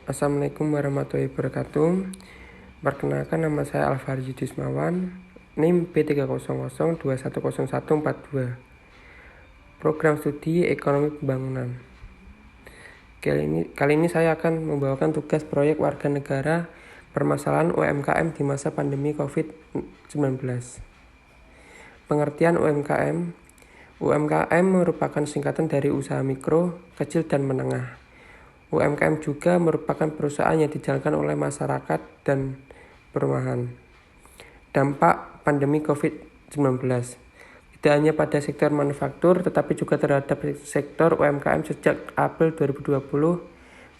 Assalamualaikum warahmatullahi wabarakatuh. Perkenalkan, nama saya Alfari Yudismawan, NIM B300210142. Program Studi Ekonomi Pembangunan. Kali ini saya akan membawakan tugas proyek warga negara permasalahan UMKM di masa pandemi COVID-19. Pengertian UMKM. UMKM merupakan singkatan dari usaha mikro, kecil, dan menengah. UMKM juga merupakan perusahaan yang dijalankan oleh masyarakat dan perumahan. Dampak pandemi COVID-19 tidak hanya pada sektor manufaktur, tetapi juga terhadap sektor UMKM sejak April 2020.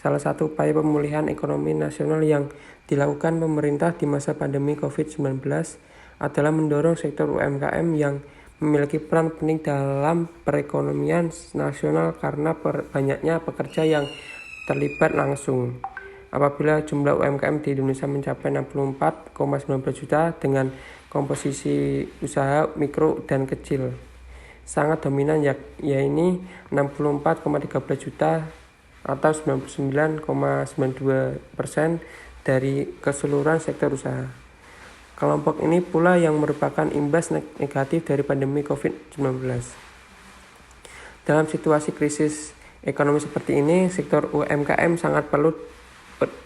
Salah satu upaya pemulihan ekonomi nasional yang dilakukan pemerintah di masa pandemi COVID-19 adalah mendorong sektor UMKM yang memiliki peran penting dalam perekonomian nasional karena banyaknya pekerja yang terlibat langsung. Apabila jumlah UMKM di Indonesia mencapai 64,19 juta dengan komposisi usaha mikro dan kecil sangat dominan, yaitu 64,13 juta atau 99,92% dari keseluruhan sektor usaha. Kelompok ini pula yang merupakan imbas negatif dari pandemi COVID-19. Dalam situasi krisis ekonomi seperti ini, sektor UMKM sangat perlu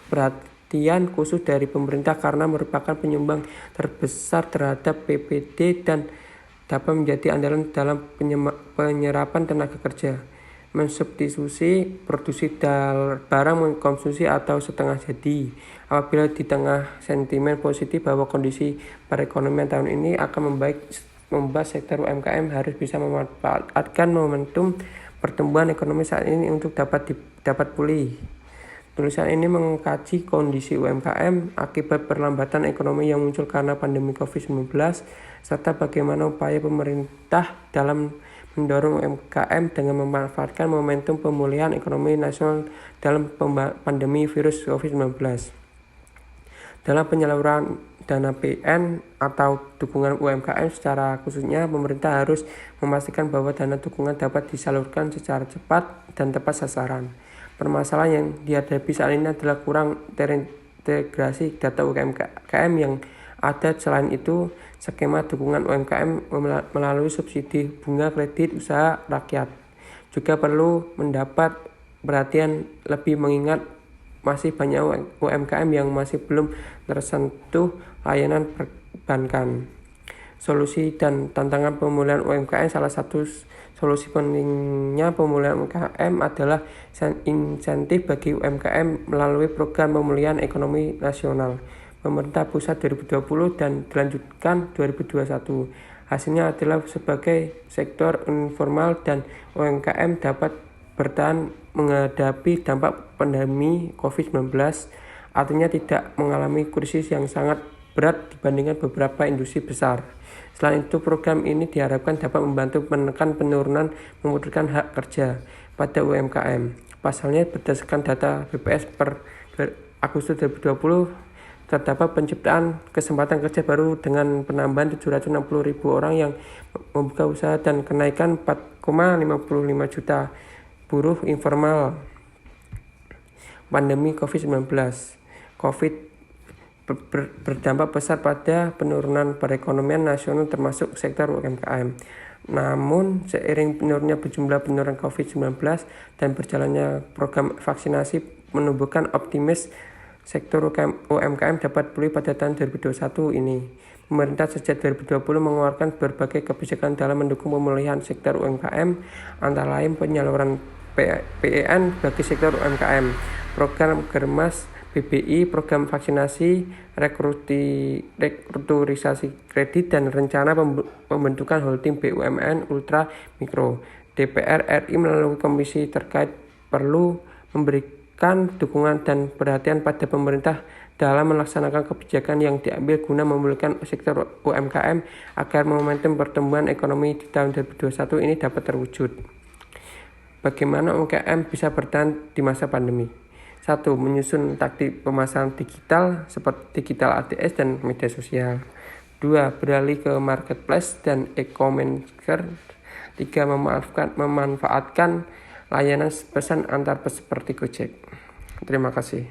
perhatian khusus dari pemerintah karena merupakan penyumbang terbesar terhadap PPD dan dapat menjadi andalan dalam penyerapan tenaga kerja, mensubstitusi produksi barang mengkonsumsi atau setengah jadi. Apabila di tengah sentimen positif bahwa kondisi perekonomian tahun ini akan membaik, membuat sektor UMKM harus bisa memanfaatkan momentum pertumbuhan ekonomi saat ini untuk dapat pulih. Tulisan ini mengkaji kondisi UMKM akibat perlambatan ekonomi yang muncul karena pandemi COVID-19 serta bagaimana upaya pemerintah dalam mendorong UMKM dengan memanfaatkan momentum pemulihan ekonomi nasional dalam pandemi virus COVID-19. Dalam penyaluran dana PN atau dukungan UMKM secara khususnya, pemerintah harus memastikan bahwa dana dukungan dapat disalurkan secara cepat dan tepat sasaran. Permasalahan yang dihadapi saat ini adalah kurang terintegrasi data UMKM yang ada. Selain itu, skema dukungan UMKM melalui subsidi bunga kredit usaha rakyat juga perlu mendapat perhatian lebih, mengingat masih banyak UMKM yang masih belum tersentuh layanan perbankan. Solusi dan tantangan pemulihan UMKM. Salah satu solusi pentingnya pemulihan UMKM adalah insentif bagi UMKM melalui program pemulihan ekonomi nasional pemerintah pusat 2020 dan dilanjutkan 2021. Hasilnya adalah sebagai sektor informal dan UMKM dapat bertahan menghadapi dampak pandemi COVID-19, artinya tidak mengalami krisis yang sangat berat dibandingkan beberapa industri besar. Selain itu, program ini diharapkan dapat membantu menekan penurunan memudahkan hak kerja pada UMKM. Pasalnya, berdasarkan data BPS per Agustus 2020, terdapat penciptaan kesempatan kerja baru dengan penambahan 760.000 orang yang membuka usaha dan kenaikan 4,55 juta buruh informal. Pandemi COVID-19 berdampak besar pada penurunan perekonomian nasional termasuk sektor UMKM. Namun, seiring menurunnya jumlah penularan COVID-19 dan berjalannya program vaksinasi menumbuhkan optimis sektor UMKM dapat pulih pada tahun 2021 ini. Pemerintah sejak 2020 mengeluarkan berbagai kebijakan dalam mendukung pemulihan sektor UMKM, antara lain penyaluran PEN bagi sektor UMKM, program Germas BBI, program vaksinasi, restrukturisasi kredit, dan rencana pembentukan holding BUMN Ultra Mikro. DPR RI melalui komisi terkait perlu memberikan dukungan dan perhatian pada pemerintah dalam melaksanakan kebijakan yang diambil guna memulihkan sektor UMKM agar momentum pertumbuhan ekonomi di tahun 2021 ini dapat terwujud. Bagaimana UMKM bisa bertahan di masa pandemi? 1. Menyusun taktik pemasaran digital seperti digital ADS dan media sosial. 2. Beralih ke marketplace dan e-commerce. 3. Memanfaatkan layanan pesan antar seperti Gojek. Terima kasih.